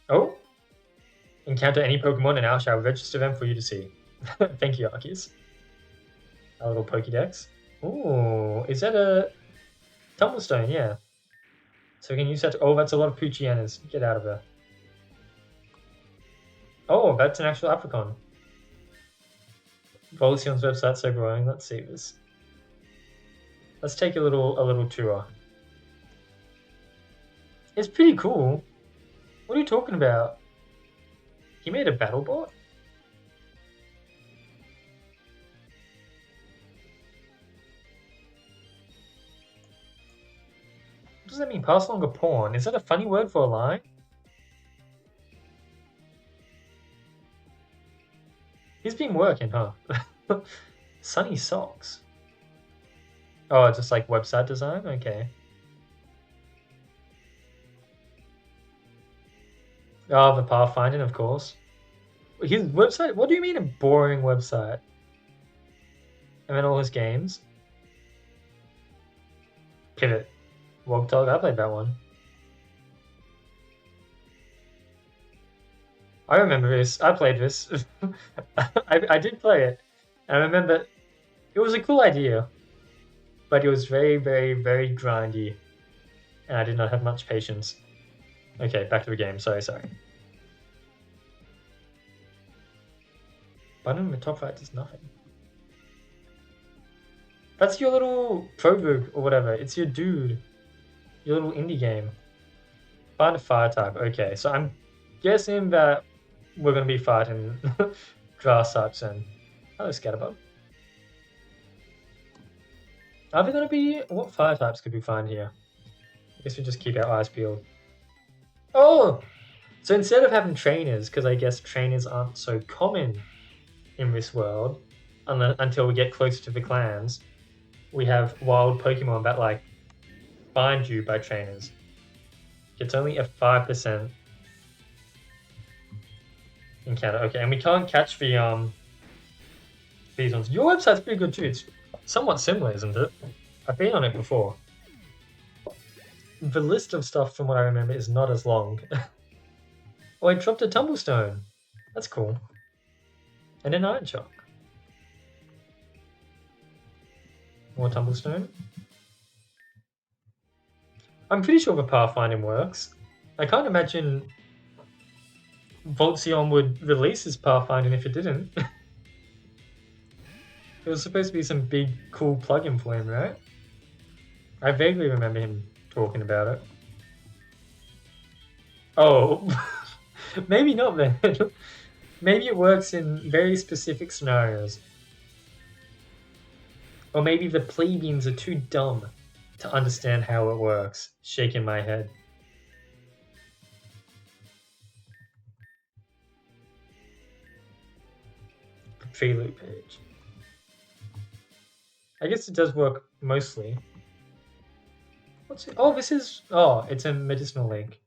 Oh, encounter any Pokemon and I shall register them for you to see. Thank you, Arceus. A little Pokédex. Ooh, is that a Tumblestone? Yeah. So we can use that to... Oh, that's a lot of Poochyenas. Get out of there. Oh, that's an actual Apricon. Volition's website's so growing. Let's see this. Let's take a little tour. It's pretty cool. What are you talking about? He made a battle bot? What does that mean? Pass along a pawn? Is that a funny word for a line? He's been working, huh? Sunny socks. Oh, just like website design? Okay. Oh, the pathfinding, of course. His website? What do you mean a boring website? And then all his games? Pivot. Walk Dog, I played that one. I remember this. I played this. I did play it. I remember it was a cool idea, but it was very, very, very grindy, and I did not have much patience. Okay, back to the game. Sorry. Button in the top right does nothing. That's your little Provoke or whatever. It's your dude. Your little indie game. Find a fire type. Okay, so I'm guessing that we're going to be fighting grass types and... Hello, Scatterbug. Are there going to be... What fire types could we find here? I guess we just keep our eyes peeled. Oh! So instead of having trainers, because I guess trainers aren't so common in this world until we get closer to the clans, we have wild Pokemon that like find you by trainers. It's only a 5% encounter. Okay, and we can't catch the these ones. Your website's pretty good too. It's somewhat similar, isn't it? I've been on it before. The list of stuff from what I remember is not as long. Oh, I dropped a Tumblestone. That's cool. And an Iron Shock. More Tumblestone. I'm pretty sure the pathfinding works. I can't imagine Voltzion would release his pathfinding if it didn't. It was supposed to be some big, cool plugin for him, right? I vaguely remember him talking about it. Oh, maybe not then. Maybe it works in very specific scenarios. Or maybe the plebeians are too dumb to understand how it works. Shaking my head. The prelude page. I guess it does work mostly. What's it? Oh, this is... Oh, it's a medicinal link.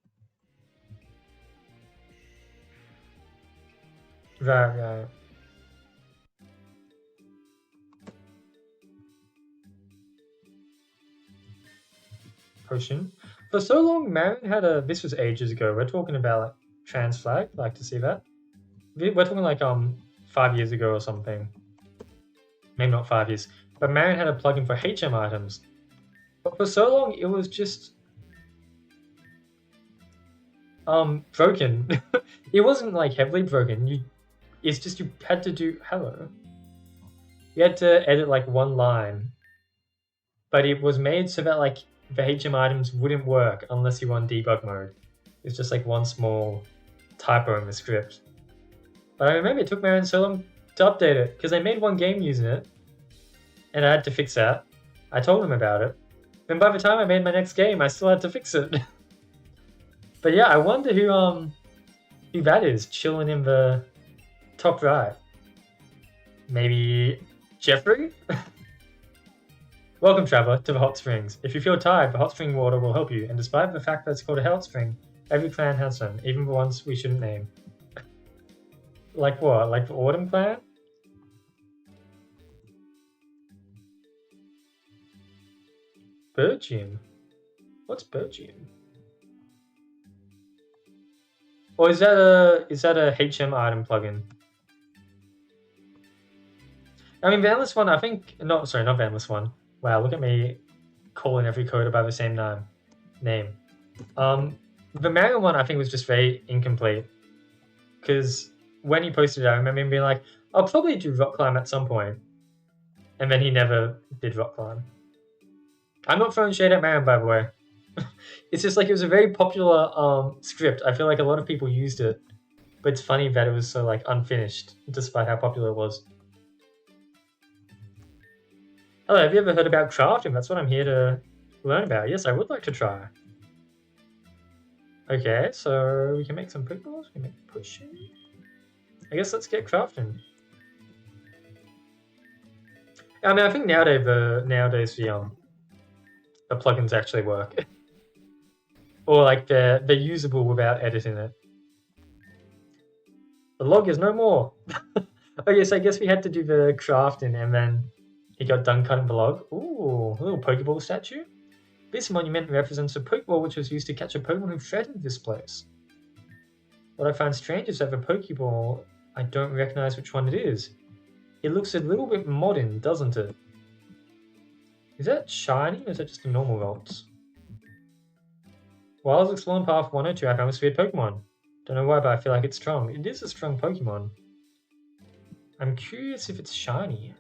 Right. Potion. For so long, Marion had a... This was ages ago. We're talking about like trans flag. Like to see that. We're talking like 5 years ago or something. Maybe not 5 years. But Marion had a plugin for HM items. But for so long, it was just broken. It wasn't like heavily broken. It's just you had to do hello. You had to edit like one line, but it was made so that like the HM items wouldn't work unless you were on debug mode. It's just like one small typo in the script. But I remember it took Marion so long to update it because I made one game using it, and I had to fix that. I told him about it, and by the time I made my next game, I still had to fix it. But yeah, I wonder who that is chilling in the top right. Maybe Jeffrey? Welcome, traveler, to the hot springs. If you feel tired, the hot spring water will help you, and despite the fact that it's called a hot spring, every clan has some, even the ones we shouldn't name. Like what? Like the Autumn clan? Bergium? What's Bergium? Or is that a HM item plugin? I mean, Vanless One, I think... No, sorry, not Vanless One. Wow, look at me calling every coder by the same name. The Mario one, I think, was just very incomplete. Because when he posted it, I remember him being like, I'll probably do Rock Climb at some point. And then he never did Rock Climb. I'm not throwing shade at Mario, by the way. It's just like it was a very popular script. I feel like a lot of people used it. But it's funny that it was so like unfinished, despite how popular it was. Hello, have you ever heard about crafting? That's what I'm here to learn about. Yes, I would like to try. Okay, so we can make some Pokeballs. We can make pushing. I guess let's get crafting. I mean, I think nowadays the plugins actually work, or like they're usable without editing it. The log is no more. Okay, so I guess we had to do the crafting, and then he got done cutting the log. Ooh, a little Pokeball statue. This monument represents a Pokeball which was used to catch a Pokemon who threatened this place. What I find strange is that the Pokeball, I don't recognize which one it is. It looks a little bit modern, doesn't it? Is that shiny or is that just a normal Rocks? While I was exploring path 102, I found this weird Pokemon. Don't know why, but I feel like it's strong. It is a strong Pokemon. I'm curious if it's shiny.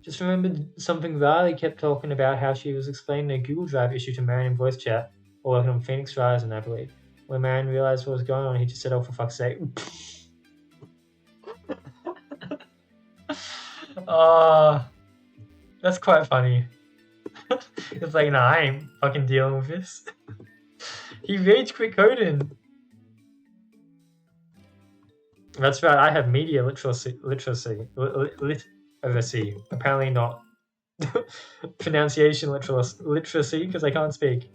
Just remembered something Riley kept talking about, how she was explaining a Google Drive issue to Marion in voice chat, or working on Phoenix Rising, I believe. When Marion realized what was going on, he just said, oh, for fuck's sake. That's quite funny. It's like, nah, I ain't fucking dealing with this. He rage quit coding. That's right, I have media literacy. Apparently not pronunciation literacy, because I can't speak.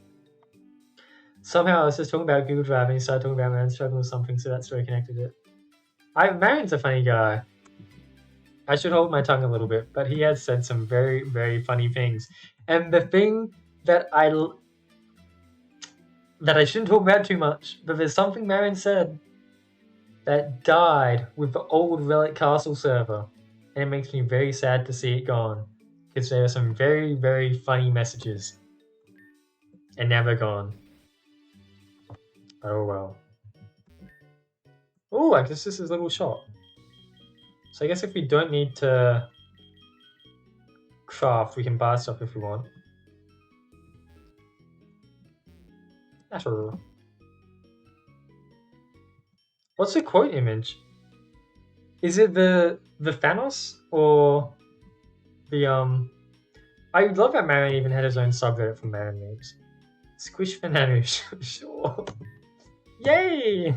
Somehow I was just talking about Google Drive and he started talking about Marion's struggle or something, so that's where I connected it. Marion's a funny guy. I should hold my tongue a little bit, but he has said some very, very funny things. And the thing that I shouldn't talk about too much, but there's something Marion said that died with the old Relic Castle server. And it makes me very sad to see it gone. Because there are some very, very funny messages. And now they're gone. Oh well. Oh, I guess this is a little shop. So I guess if we don't need to craft, we can buy stuff if we want. Sure. What's the quote image? Is it the Thanos or the I love that Marion even had his own subreddit for Marion memes. Squish Fananu, sure. Yay!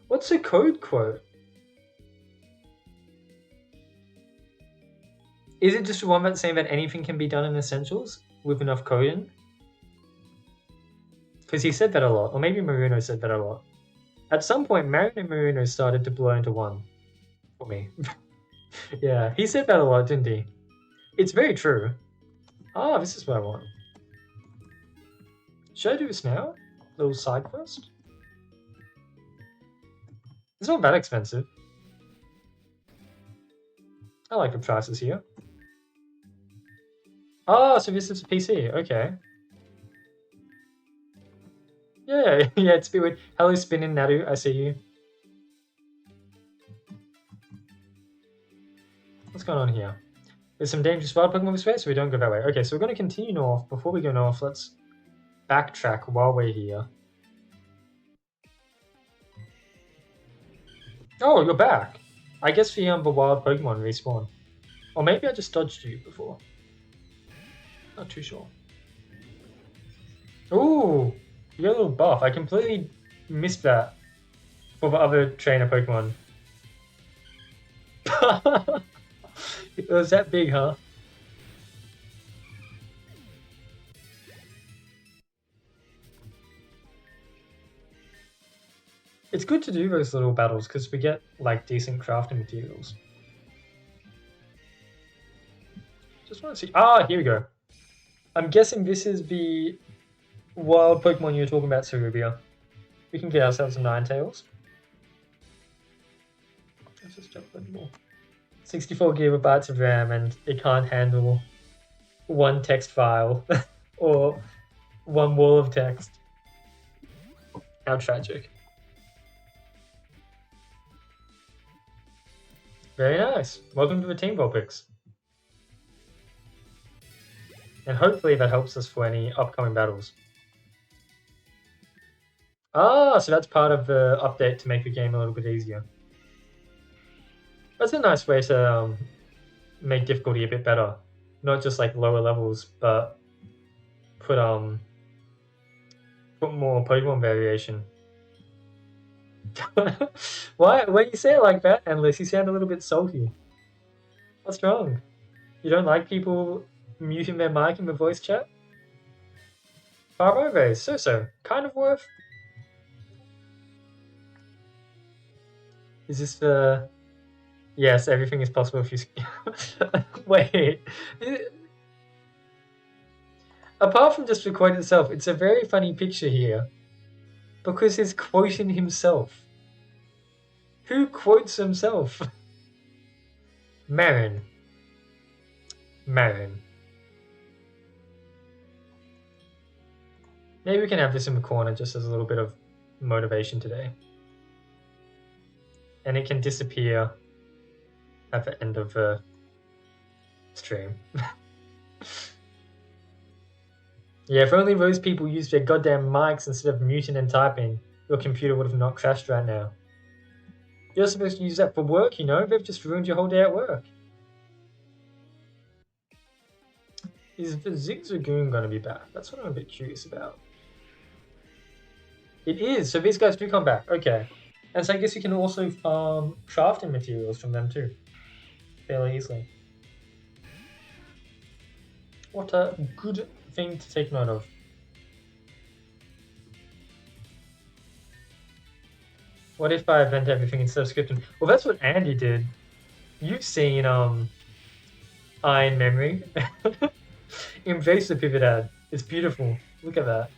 What's the code quote? Is it just one that's saying that anything can be done in Essentials with enough coding? Because he said that a lot, or maybe Maruno said that a lot. At some point, Marion and Maruno started to blur into one. For me. Yeah, he said that a lot, didn't he? It's very true. Ah, this is what I want. Should I do this now? Little side quest? It's not that expensive. I like the prices here. Oh, so this is a PC, okay. Yeah, yeah, it's a bit weird. Hello, Spinning Nadu, I see you. What's going on here? There's some dangerous wild Pokemon this way, so we don't go that way. Okay, so we're going to continue north. Before we go north, let's backtrack while we're here. Oh, you're back. I guess the wild Pokemon respawn. Or maybe I just dodged you before. Not too sure. Ooh, you got a little buff. I completely missed that for the other trainer Pokemon. It was that big, huh? It's good to do those little battles because we get like decent crafting materials. Just want to see. Ah, here we go. I'm guessing this is the wild Pokemon you were talking about, Cerubia. We can get ourselves a Ninetales. Let's just jump a bit more. 64 gigabytes of RAM and it can't handle one text file or one wall of text. How tragic. Very nice. Welcome to the Team Vulpix. And hopefully that helps us for any upcoming battles. Ah, so that's part of the update to make the game a little bit easier. That's a nice way to make difficulty a bit better. Not just like lower levels, but put more Pokemon variation. Why? When you say it like that, Endless, you sound a little bit salty. What's wrong? You don't like people muting their mic in the voice chat? Farmove, so. Kind of worth. Is this the... Yes, everything is possible if you... Wait. Apart from just the quote itself, it's a very funny picture here. Because he's quoting himself. Who quotes himself? Marin. Maybe we can have this in the corner just as a little bit of motivation today. And it can disappear at the end of the stream. Yeah, if only those people used their goddamn mics instead of muting and typing, your computer would have not crashed right now. You're supposed to use that for work, you know? They've just ruined your whole day at work. Is the Zigzagoon going to be back? That's what I'm a bit curious about. It is, so these guys do come back. Okay. And so I guess you can also farm crafting materials from them too. Fairly easily. What a good thing to take note of. What if I event everything instead of scripting? Well, that's what Andy did. You've seen Iron Memory. Embrace the pivot ad. It's beautiful. Look at that.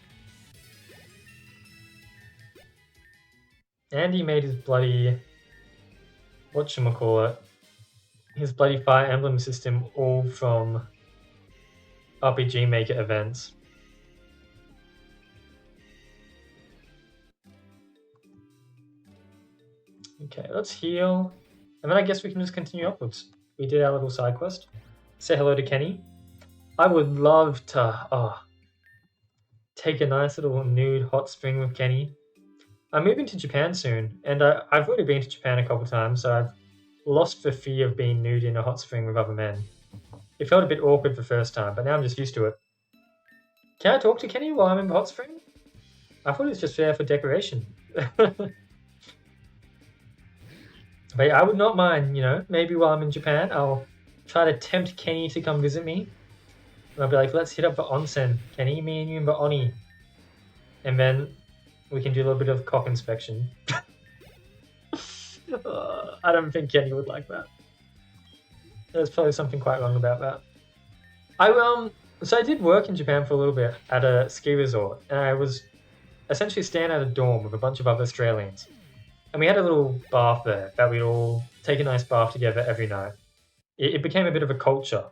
Andy made his bloody... whatchamacallit? His bloody Fire Emblem system all from RPG Maker events. Okay, let's heal. And then I guess we can just continue upwards. We did our little side quest. Say hello to Kenny. I would love to take a nice little nude hot spring with Kenny. I'm moving to Japan soon, and I've already been to Japan a couple times, so I've lost the fear of being nude in a hot spring with other men. It felt a bit awkward the first time, but now I'm just used to it. Can I talk to Kenny while I'm in the hot spring? I thought it was just there for decoration. But I would not mind, you know, maybe while I'm in Japan, I'll try to tempt Kenny to come visit me. And I'll be like, let's hit up the onsen, Kenny, me and you in the Oni. And then we can do a little bit of cock inspection. I don't think Kenny would like that. There's probably something quite wrong about that. So I did work in Japan for a little bit at a ski resort, and I was essentially staying at a dorm with a bunch of other Australians. And we had a little bath there that we'd all take a nice bath together every night. It became a bit of a culture.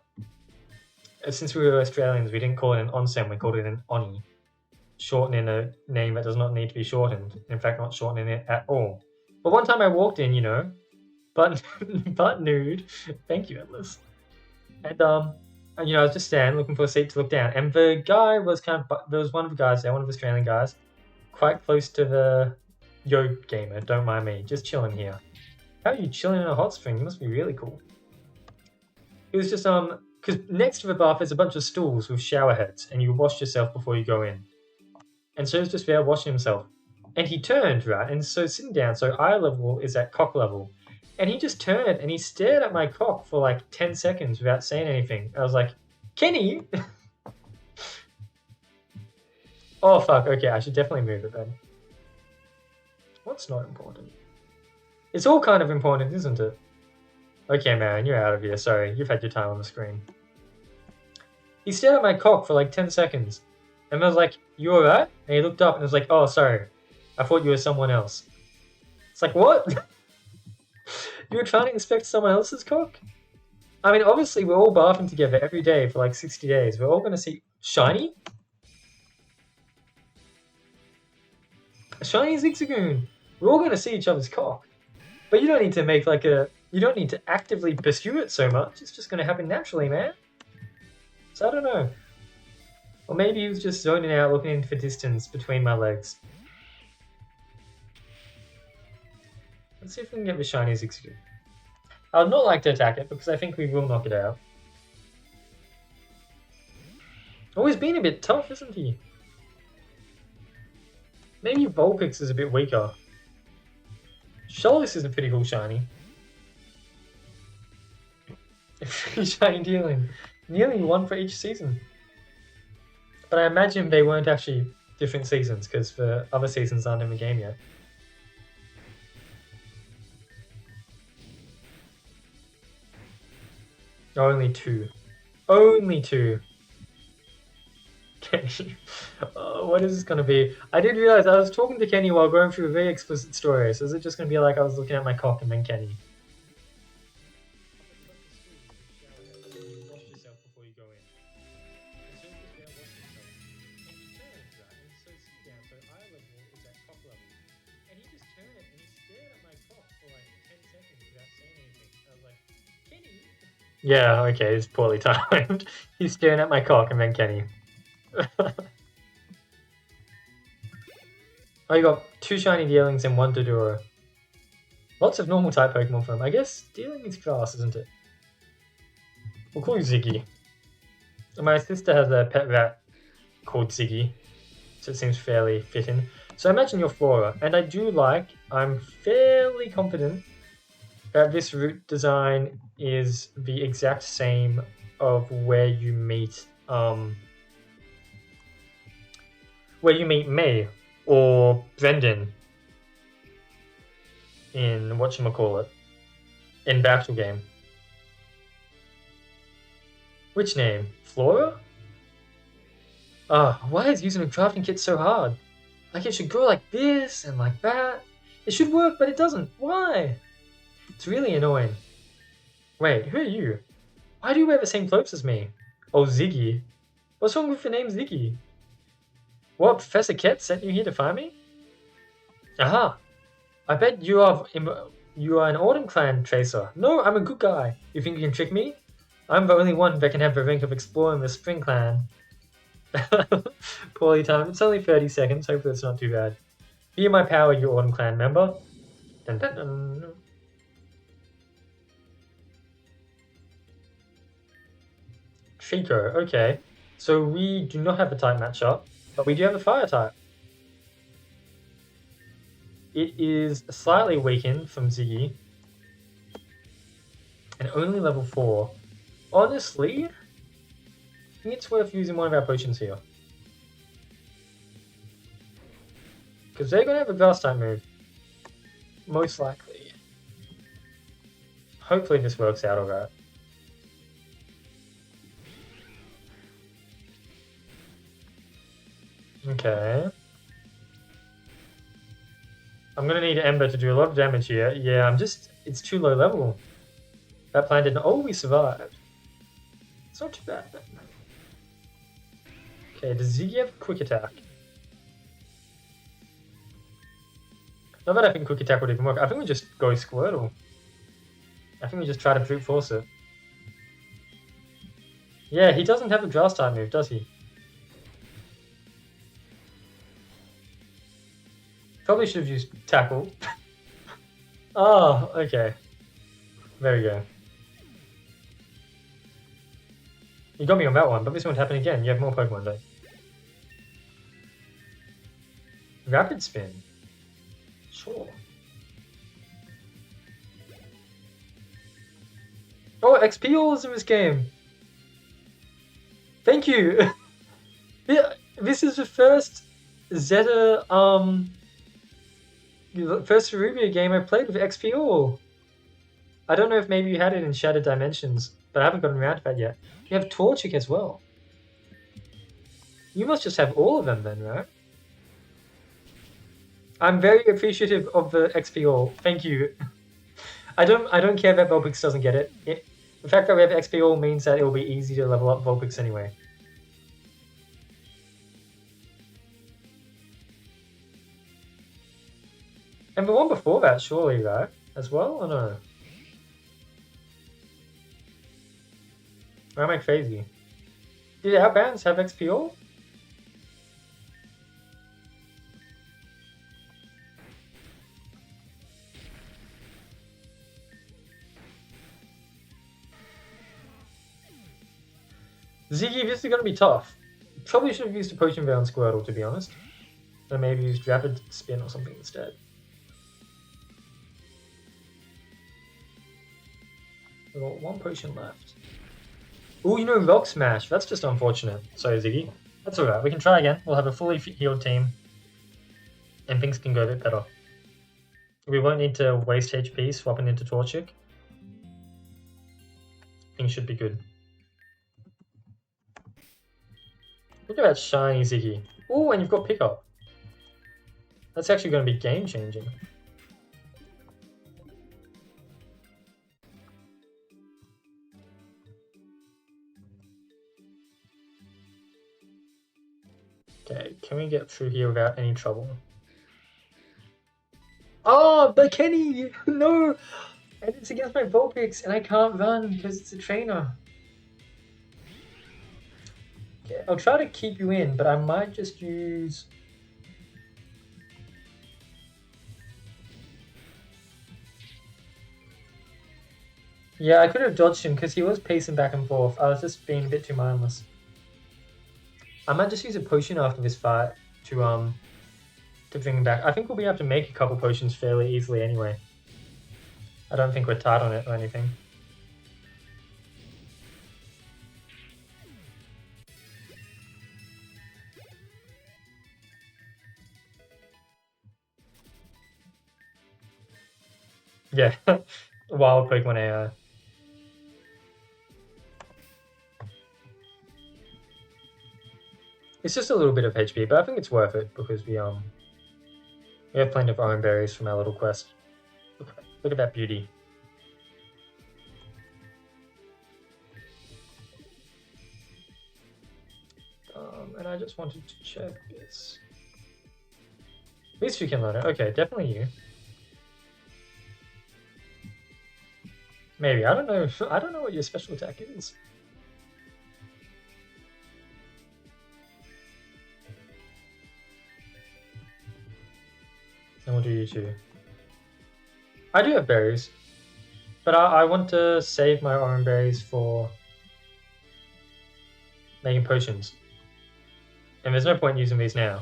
Since we were Australians, we didn't call it an onsen, we called it an oni. Shortening a name that does not need to be shortened. In fact, not shortening it at all. But one time I walked in, you know, butt nude. Thank you, Atlas. And you know, I was just standing looking for a seat to look down. And the guy was there was one of the guys there, one of the Australian guys, quite close to the... Yo, gamer, don't mind me, just chilling here. How are you chilling in a hot spring? You must be really cool. It was just, because next to the bath there's a bunch of stools with shower heads, and you wash yourself before you go in. And so he was just there washing himself. And he turned, right, and so sitting down, so eye level is at cock level. And he just turned, and he stared at my cock for like 10 seconds without saying anything. I was like, Kenny! Oh, fuck, okay, I should definitely move it then. What's not important? It's all kind of important, isn't it? Okay, man, you're out of here. Sorry, you've had your time on the screen. He stared at my cock for like 10 seconds. And I was like, "You alright?" And he looked up and was like, "Oh, sorry. I thought you were someone else." It's like, what? You were trying to inspect someone else's cock? I mean, obviously, we're all bathing together every day for like 60 days. We're all going to see shiny? A shiny Zigzagoon. We're all going to see each other's cock. But you don't need to make like a... You don't need to actively pursue it so much. It's just going to happen naturally, man. So I don't know. Or maybe he was just zoning out, looking for distance between my legs. Let's see if we can get the shiny Zigzagoon. I would not like to attack it because I think we will knock it out. Oh, he's been a bit tough, isn't he? Maybe Vulpix is a bit weaker. Shellis is a pretty cool shiny. Shiny dealing. Nearly one for each season. But I imagine they weren't actually different seasons because the other seasons aren't in the game yet. Only two. Only two. Kenny. Oh, what is this going to be? I did realize I was talking to Kenny while going through a very explicit story. So is it just going to be like I was looking at my cock and then Kenny? Wash yourself before you go in. And so just wash yourself. And he turns, right? And so sit down. So eye level is at cock level. And he just turned it and he stared at my cock for like 10 seconds without saying anything. I was like, Kenny? Yeah, okay, it's poorly timed. He's staring at my cock and then Kenny. Oh, you got 2 shiny Dealings and 1 Dodoro. Lots of normal type Pokemon from him. I guess Dealing is grass, isn't it? We'll call you Ziggy. My sister has a pet rat called Ziggy, so it seems fairly fitting. So I imagine you're Flora, and I'm fairly confident that this route design is the exact same of where you meet May or Brendan in whatchamacallit, in Battle Game. Which name? Flora? Why is using a crafting kit so hard? Like it should go like this and like that. It should work, but it doesn't. Why? It's really annoying. Wait, who are you? Why do you wear the same clothes as me? Oh, Ziggy. What's wrong with the name Ziggy? What, Professor Ket sent you here to find me? Aha! I bet you are an Autumn Clan tracer. No, I'm a good guy. You think you can trick me? I'm the only one that can have the rank of exploring the Spring Clan. Poorly timed. It's only 30 seconds. Hopefully it's not too bad. Hear my power, you Autumn Clan member. Dun, dun, dun. Trico, okay. So we do not have a type matchup, but we do have a fire type. It is slightly weakened from Ziggy. And only level 4. Honestly, I think it's worth using one of our potions here. Because they're going to have a grass type move. Most likely. Hopefully this works out alright. Okay. I'm going to need Ember to do a lot of damage here. Yeah, it's too low level. That plan didn't... Oh, we survived. It's not too bad. Okay, does Ziggy have quick attack? Not that I think quick attack would even work. I think we just go Squirtle. I think we just try to brute force it. Yeah, he doesn't have a grass type move, does he? Probably should have used tackle. Oh, okay. There we go. You got me on that one, but this won't happen again. You have more Pokemon, don't you? Rapid Spin. Sure. Oh, XP all is in this game. Thank you. Yeah, this is the first Zeta, first Rubia game I played with XP all. I don't know if maybe you had it in Shattered Dimensions, but I haven't gotten around to that yet. You have Torchic as well. You must just have all of them then, right? I'm very appreciative of the XP all. Thank you. I don't care that Vulpix doesn't get it. The fact that we have XP all means that it will be easy to level up Vulpix anyway. And the one before that, surely, right? As well, or no? Or am I crazy? Did Outbounds have XP all? Ziggy, this is gonna be tough. Probably should have used a Potion Bound Squirtle, to be honest. Or maybe used Rapid Spin or something instead. We've got one potion left. Oh, you know, Rock Smash. That's just unfortunate. Sorry, Ziggy. That's alright. We can try again. We'll have a fully healed team. And things can go a bit better. We won't need to waste HP swapping into Torchic. Things should be good. Look at that shiny Ziggy. Oh, and you've got Pickup. That's actually going to be game-changing. Okay, can we get through here without any trouble? Oh, but Kenny! No! And it's against my Vulpix, and I can't run because it's a trainer. Okay, I'll try to keep you in, but I might just use... Yeah, I could have dodged him because he was pacing back and forth. I was just being a bit too mindless. I might just use a potion after this fight to bring him back. I think we'll be able to make a couple potions fairly easily anyway. I don't think we're tight on it or anything. Yeah, wild Pokemon AI. It's just a little bit of HP, but I think it's worth it because we have plenty of Iron Berries from our little quest. Look at that beauty. And I just wanted to check this. At least you can learn it. Okay, definitely you. Maybe, I don't know. I don't know what your special attack is. And we'll do you too. I do have berries, but I want to save my orange berries for making potions. And there's no point using these now.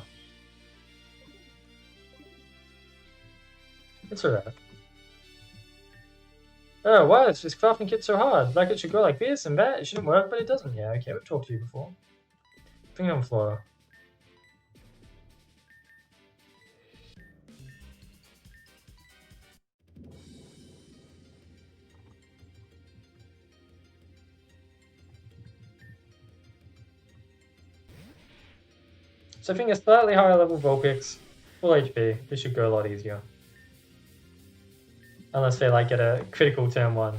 It's alright. Oh, why is this crafting kit so hard? Like it should go like this and that. It shouldn't work, but it doesn't. Yeah, okay, we've talked to you before. Bring it on, Flora. So I think a slightly higher level Vulpix, full HP, this should go a lot easier. Unless they like get a critical turn 1.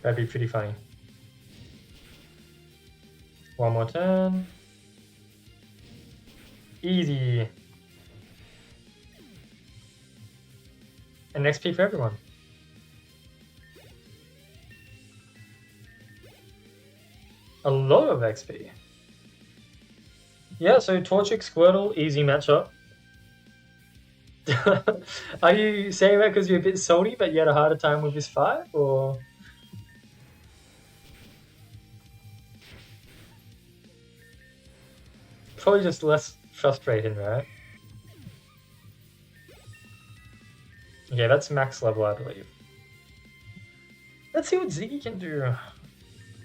That'd be pretty funny. One more turn. Easy. And XP for everyone. A lot of XP. Yeah, so Torchic, Squirtle, easy matchup. Are you saying that because you're a bit salty but you had a harder time with this fight, or...? Probably just less frustrating, right? Okay, that's max level, I believe. Let's see what Ziggy can do.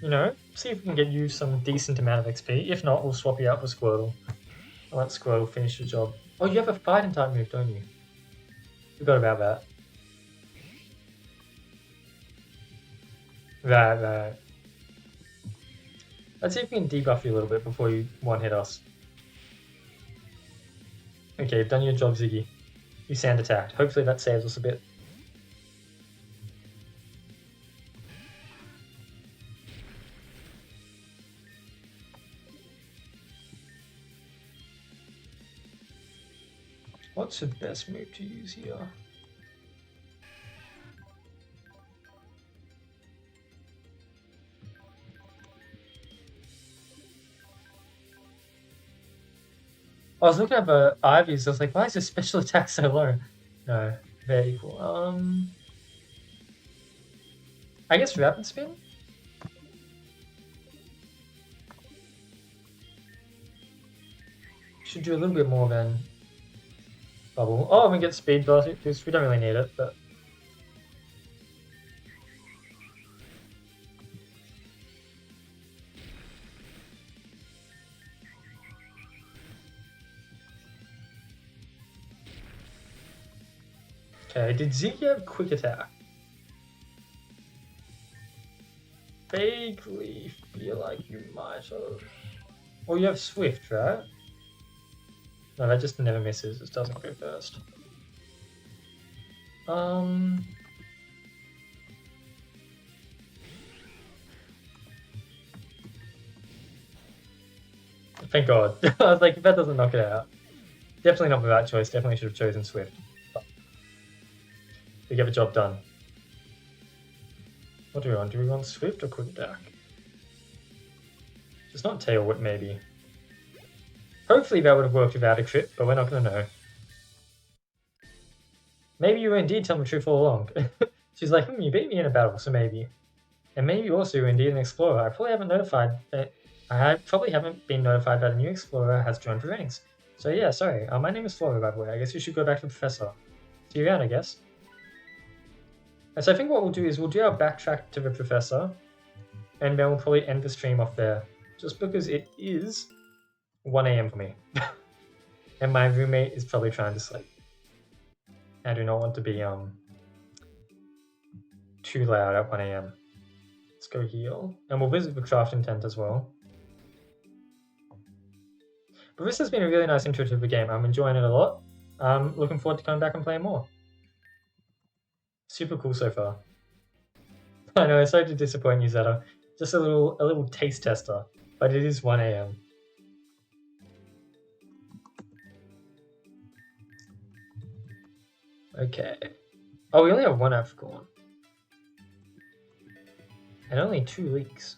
You know, see if we can get you some decent amount of XP. If not, we'll swap you out for Squirtle. I'll let Squirtle finish the job. Oh, you have a fighting type move, don't you? Forgot about that. Right. Let's see if we can debuff you a little bit before you one-hit us. Okay, you've done your job, Ziggy. You sand attacked. Hopefully that saves us a bit. What's the best move to use here? I was looking at the Ivy's, I was like, why is your special attack so low? No, they're equal. I guess Rapid Spin? Should do a little bit more than Bubble. Oh, we get Speed Boost, we don't really need it, but... Okay, did Zeke have Quick Attack? Vaguely feel like you might have. Or you have Swift, right? No, that just never misses. It doesn't go first. Thank God. I was like, if that doesn't knock it out. Definitely not the right choice. Definitely should have chosen Swift. But we get the job done. What do we want? Do we want Swift or Quick Attack? Just not Tail Whip, maybe. Hopefully that would have worked without a crit, but we're not going to know. Maybe you were indeed telling the truth all along. She's like, you beat me in a battle, so maybe. And maybe also you were indeed an explorer. I probably haven't been notified that a new explorer has joined the ranks. So yeah, sorry. My name is Flora, by the way. I guess you should go back to the professor. See you around, I guess. And so I think what we'll do is we'll do our backtrack to the professor, and then we'll probably end the stream off there. Just because it is 1 AM for me. And my roommate is probably trying to sleep. I do not want to be too loud at 1 AM. Let's go heal. And we'll visit the crafting tent as well. But this has been a really nice intro to the game. I'm enjoying it a lot. I'm looking forward to coming back and playing more. Super cool so far. I know, sorry to disappoint you, Zeta. Just a little taste tester. But it is 1 AM. Okay. Oh, we only have 1 Africorn. And only 2 leaks.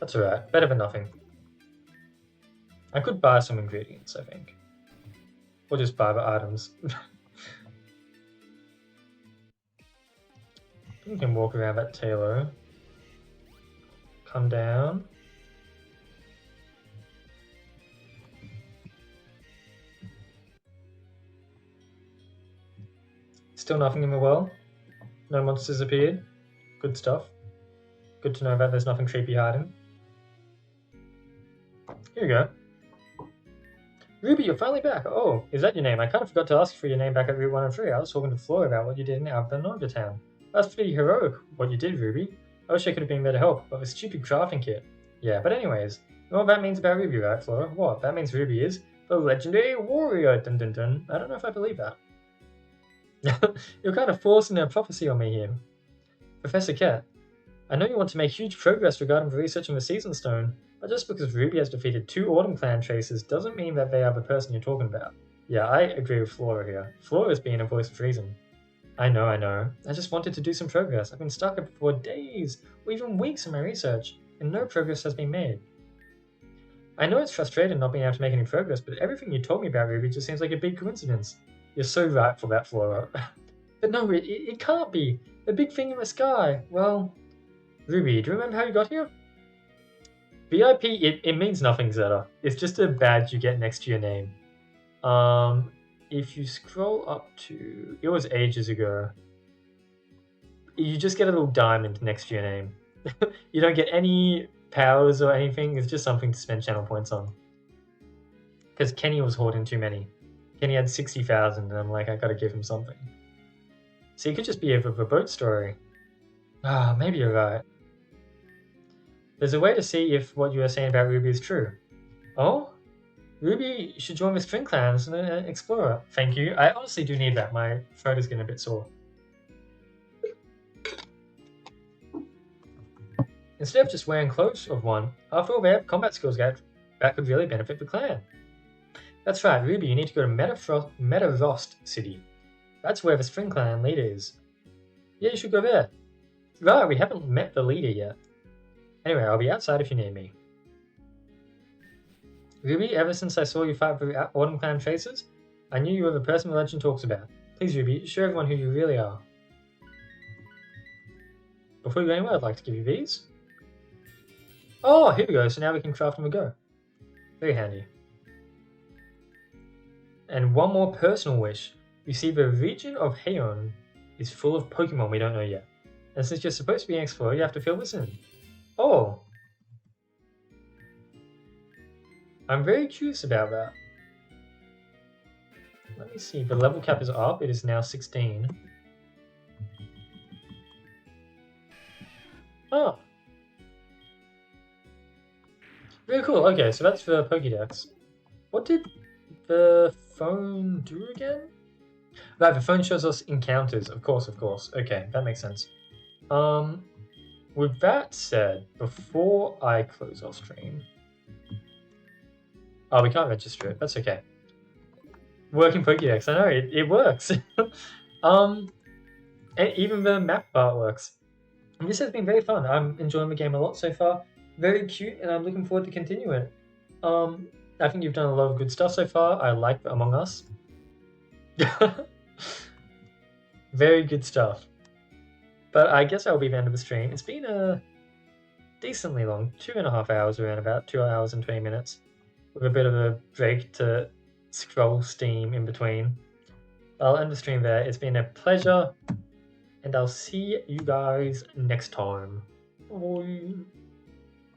That's alright. Better than nothing. I could buy some ingredients, I think. Or just buy the items. We can walk around that Taylor. Come down. Still nothing in the well. No monsters appeared. Good stuff. Good to know that there's nothing creepy hiding. Here we go. Ruby, you're finally back. Oh, is that your name? I kind of forgot to ask for your name back at Route 103. I was talking to Flora about what you did in Albanova Town. That's pretty heroic, what you did, Ruby. I wish I could have been there to help, but the stupid crafting kit. Yeah, but anyways, you know what that means about Ruby, right, Flora? What? That means Ruby is the legendary warrior. Dun dun dun. I don't know if I believe that. You're kind of forcing a prophecy on me here. Professor Cat, I know you want to make huge progress regarding the research in the Season Stone, but just because Ruby has defeated 2 Autumn Clan chasers doesn't mean that they are the person you're talking about. Yeah, I agree with Flora here. Flora's being a voice of reason. I know. I just wanted to do some progress. I've been stuck for days, or even weeks in my research, and no progress has been made. I know it's frustrating not being able to make any progress, but everything you told me about Ruby just seems like a big coincidence. You're so right for that, Flora. But no, it can't be. The big thing in the sky. Well, Ruby, do you remember how you got here? VIP, it means nothing, Zeta. It's just a badge you get next to your name. If you scroll up to... It was ages ago. You just get a little diamond next to your name. You don't get any powers or anything. It's just something to spend channel points on. Because Kenny was hoarding too many. Kenny had 60,000 and I'm like, I gotta give him something. So you could just be a boat story. Ah, maybe you're right. There's a way to see if what you are saying about Ruby is true. Oh? Ruby should join the String Clan as an explorer. Thank you. I honestly do need that. My throat is getting a bit sore. Instead of just wearing clothes of one, after all their combat skills that could really benefit the clan. That's right, Ruby, you need to go to Metarost City. That's where the String Clan leader is. Yeah, you should go there. Right, we haven't met the leader yet. Anyway, I'll be outside if you need me. Ruby, ever since I saw you fight the Autumn Clan traitors, I knew you were the person the legend talks about. Please, Ruby, show everyone who you really are. Before you go anywhere, I'd like to give you these. Oh, here we go, so now we can craft them and go. Very handy. And one more personal wish. You see, the region of Heion is full of Pokemon we don't know yet. And since you're supposed to be an explorer, you have to fill this in. Oh! I'm very curious about that. Let me see, the level cap is up, it is now 16. Oh! Very cool, okay, so that's the Pokédex. What did the phone do again? Right, the phone shows us encounters, of course. Okay, that makes sense. With that said, before I close off stream... Oh, we can't register it, that's okay. Working Pokédex, I know, it works! And even the map bar works. And this has been very fun, I'm enjoying the game a lot so far. Very cute, and I'm looking forward to continuing it. I think you've done a lot of good stuff so far. I like Among Us. Very good stuff. But I guess that'll be the end of the stream. It's been a decently long, 2.5 hours around about, 2 hours and 20 minutes. With a bit of a break to scroll Steam in between. I'll end the stream there. It's been a pleasure. And I'll see you guys next time. Bye.